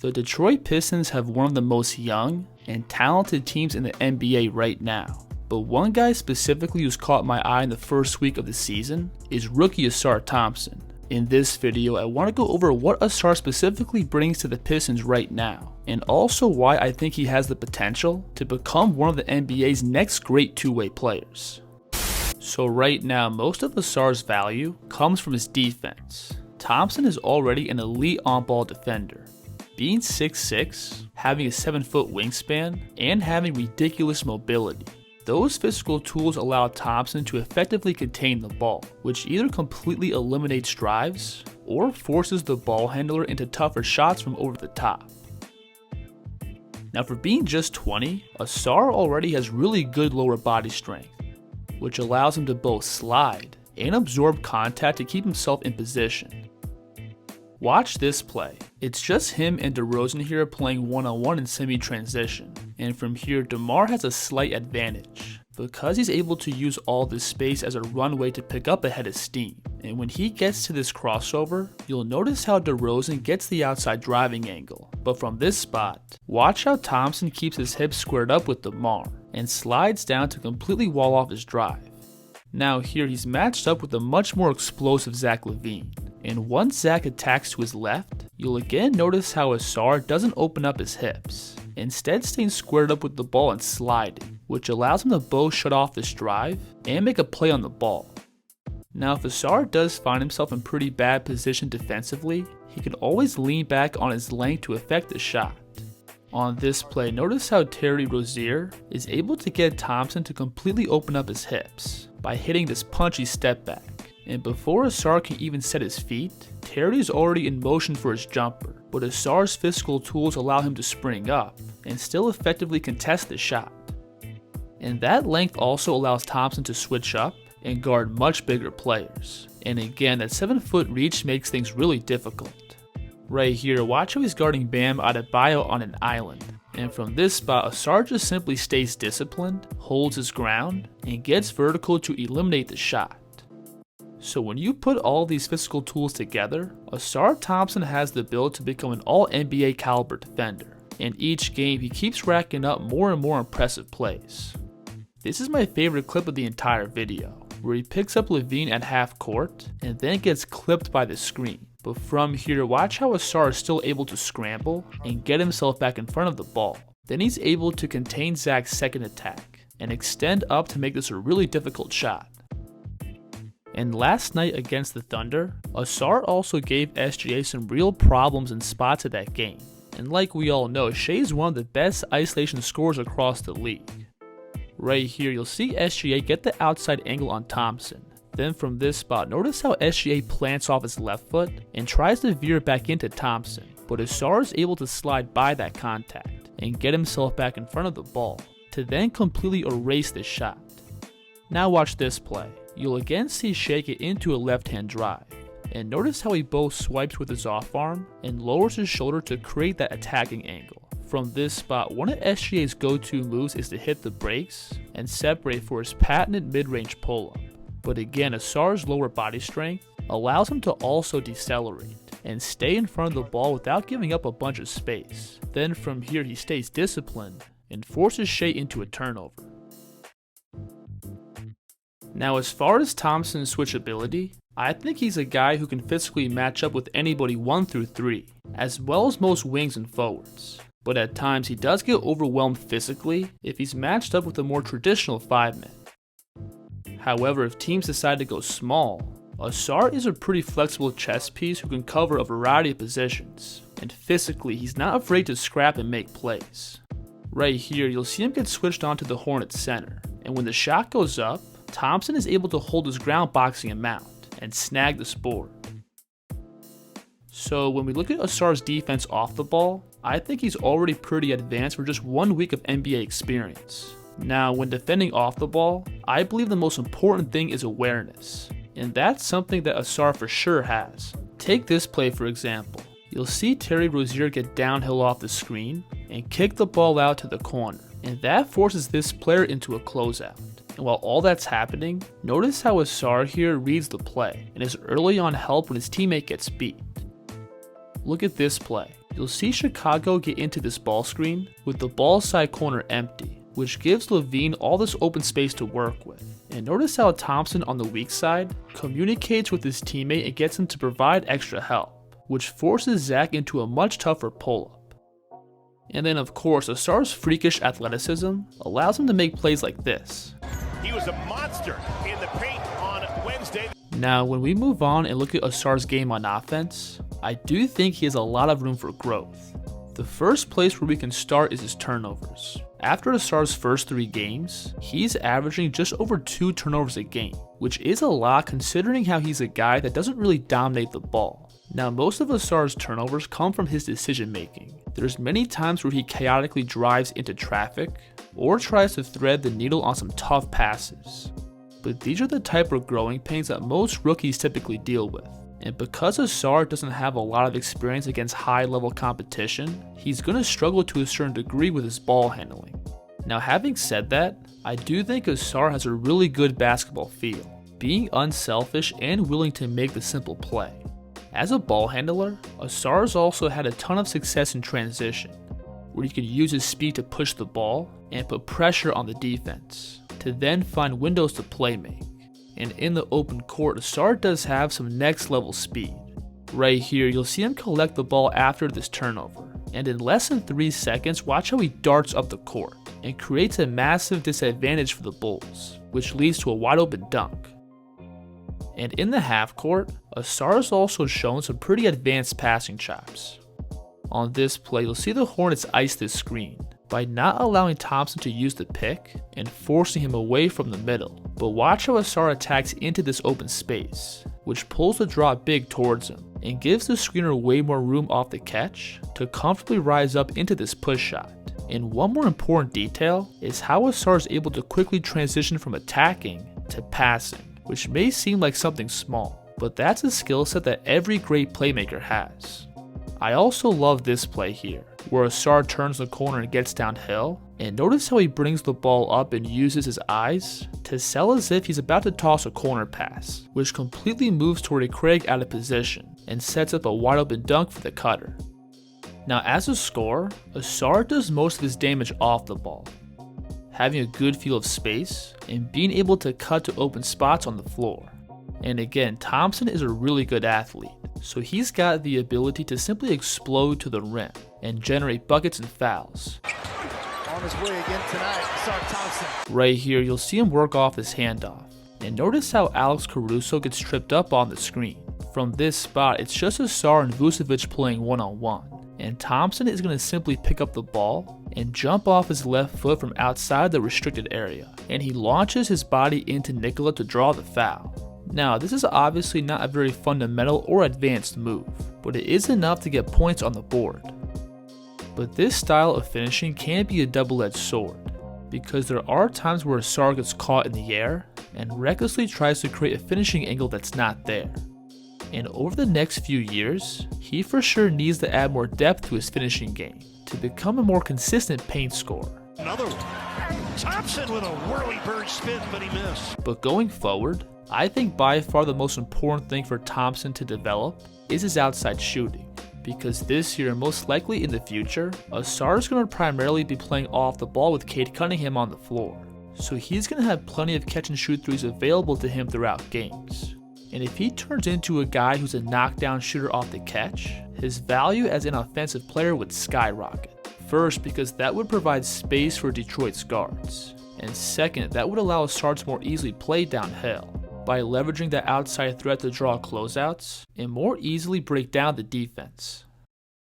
The Detroit Pistons have one of the most young and talented teams in the NBA right now, but one guy specifically who's caught my eye in the first week of the season is Rookie Ausar Thompson. In this video, I want to go over what Ausar specifically brings to the Pistons right now, and also why I think he has the potential to become one of the NBA's next great two-way players. So right now, most of Ausar's value comes from his defense. Thompson is already an elite on-ball defender. Being 6'6", having a 7-foot wingspan, and having ridiculous mobility. Those physical tools allow Thompson to effectively contain the ball, which either completely eliminates drives or forces the ball handler into tougher shots from over the top. Now for being just 20, Ausar already has really good lower body strength, which allows him to both slide and absorb contact to keep himself in position. Watch this play. It's just him and DeRozan here playing one-on-one in semi-transition, and from here DeMar has a slight advantage because he's able to use all this space as a runway to pick up a head of steam. And when he gets to this crossover, you'll notice how DeRozan gets the outside driving angle, but from this spot, watch how Thompson keeps his hips squared up with DeMar and slides down to completely wall off his drive. Now here he's matched up with a much more explosive Zach LaVine. And once Zach attacks to his left, you'll again notice how Ausar doesn't open up his hips, instead staying squared up with the ball and sliding, which allows him to both shut off this drive and make a play on the ball. Now if Ausar does find himself in pretty bad position defensively, he can always lean back on his length to effect the shot. On this play, notice how Terry Rozier is able to get Thompson to completely open up his hips by hitting this punchy step back. And before Ausar can even set his feet, Terry is already in motion for his jumper, but Ausar's physical tools allow him to spring up and still effectively contest the shot. And that length also allows Thompson to switch up and guard much bigger players. And again, that 7-foot reach makes things really difficult. Right here, watch how he's guarding Bam Adebayo on an island. And from this spot, Ausar just simply stays disciplined, holds his ground, and gets vertical to eliminate the shot. So when you put all these physical tools together, Ausar Thompson has the build to become an all-NBA caliber defender. And each game he keeps racking up more and more impressive plays. This is my favorite clip of the entire video, where he picks up LaVine at half court and then gets clipped by the screen. But from here, watch how Ausar is still able to scramble and get himself back in front of the ball. Then he's able to contain Zach's second attack and extend up to make this a really difficult shot. And last night against the Thunder, Ausar also gave SGA some real problems in spots of that game. And like we all know, Shai is one of the best isolation scorers across the league. Right here, you'll see SGA get the outside angle on Thompson. Then from this spot, notice how SGA plants off his left foot and tries to veer back into Thompson. But Ausar is able to slide by that contact and get himself back in front of the ball to then completely erase this shot. Now watch this play. You'll again see Shai get into a left-hand drive, and notice how he both swipes with his off arm and lowers his shoulder to create that attacking angle. From this spot, one of SGA's go-to moves is to hit the brakes and separate for his patented mid-range pull-up. But again, Ausar's lower body strength allows him to also decelerate and stay in front of the ball without giving up a bunch of space. Then from here, he stays disciplined and forces Shai into a turnover. Now as far as Thompson's switchability, I think he's a guy who can physically match up with anybody 1 through 3, as well as most wings and forwards. But at times he does get overwhelmed physically if he's matched up with a more traditional 5-man. However, if teams decide to go small, Ausar is a pretty flexible chess piece who can cover a variety of positions, and physically he's not afraid to scrap and make plays. Right here, you'll see him get switched onto the Hornets center, and when the shot goes up, Thompson is able to hold his ground boxing him out and snag this board. So when we look at Ausar's defense off the ball, I think he's already pretty advanced for just 1 week of NBA experience. Now when defending off the ball, I believe the most important thing is awareness, and that's something that Ausar for sure has. Take this play for example. You'll see Terry Rozier get downhill off the screen and kick the ball out to the corner, and that forces this player into a closeout. And while all that's happening, notice how Ausar here reads the play and is early on help when his teammate gets beat. Look at this play. you'll see Chicago get into this ball screen with the ball side corner empty, which gives LaVine all this open space to work with. And notice how Thompson on the weak side communicates with his teammate and gets him to provide extra help, which forces Zach into a much tougher pull-up. And then of course, Ausar's freakish athleticism allows him to make plays like this. He was a monster in the paint on Wednesday. Now, when we move on and look at Ausar's game on offense, I do think he has a lot of room for growth. The first place where we can start is his turnovers. After Ausar's first 3 games, he's averaging just over 2 turnovers a game, which is a lot considering how he's a guy that doesn't really dominate the ball. Now, most of Ausar's turnovers come from his decision making. There's many times where he chaotically drives into traffic or tries to thread the needle on some tough passes. But these are the type of growing pains that most rookies typically deal with. And because Ausar doesn't have a lot of experience against high-level competition, he's going to struggle to a certain degree with his ball handling. Now, having said that, I do think Ausar has a really good basketball feel, being unselfish and willing to make the simple play. As a ball handler, Ausar's also had a ton of success in transition, where he could use his speed to push the ball and put pressure on the defense, to then find windows to playmake. And in the open court, Ausar does have some next level speed. Right here, you'll see him collect the ball after this turnover, and in less than 3 seconds, watch how he darts up the court and creates a massive disadvantage for the Bulls, which leads to a wide open dunk. And in the half court, Ausar has also shown some pretty advanced passing chops. On this play, you'll see the Hornets ice this screen by not allowing Thompson to use the pick and forcing him away from the middle. But watch how Ausar attacks into this open space, which pulls the draw big towards him and gives the screener way more room off the catch to comfortably rise up into this push shot. And one more important detail is how Ausar is able to quickly transition from attacking to passing, which may seem like something small, but that's a skill set that every great playmaker has. I also love this play here, where Ausar turns the corner and gets downhill, and notice how he brings the ball up and uses his eyes to sell as if he's about to toss a corner pass, which completely moves Torrey Craig out of position and sets up a wide open dunk for the cutter. Now as a scorer, Ausar does most of his damage off the ball, having a good feel of space and being able to cut to open spots on the floor. And again, Thompson is a really good athlete, so he's got the ability to simply explode to the rim and generate buckets and fouls. On his way again tonight, Ausar Thompson. Right here, you'll see him work off this handoff. And notice how Alex Caruso gets tripped up on the screen. From this spot, it's just Ausar and Vucevic playing one-on-one. And Thompson is going to simply pick up the ball and jump off his left foot from outside the restricted area. And he launches his body into Nikola to draw the foul. Now, this is obviously not a very fundamental or advanced move, but it is enough to get points on the board. But this style of finishing can be a double-edged sword, because there are times where Ausar gets caught in the air and recklessly tries to create a finishing angle that's not there. And over the next few years, he for sure needs to add more depth to his finishing game to become a more consistent paint scorer. Another one. Thompson with a whirly-bird spin, but he missed. But going forward, I think by far the most important thing for Thompson to develop is his outside shooting, because this year and most likely in the future, Ausar is going to primarily be playing off the ball with Cade Cunningham on the floor, so he's going to have plenty of catch and shoot threes available to him throughout games. And if he turns into a guy who's a knockdown shooter off the catch, his value as an offensive player would skyrocket. First, because that would provide space for Detroit's guards, and second, that would allow Ausar to more easily play downhill by leveraging the outside threat to draw closeouts and more easily break down the defense.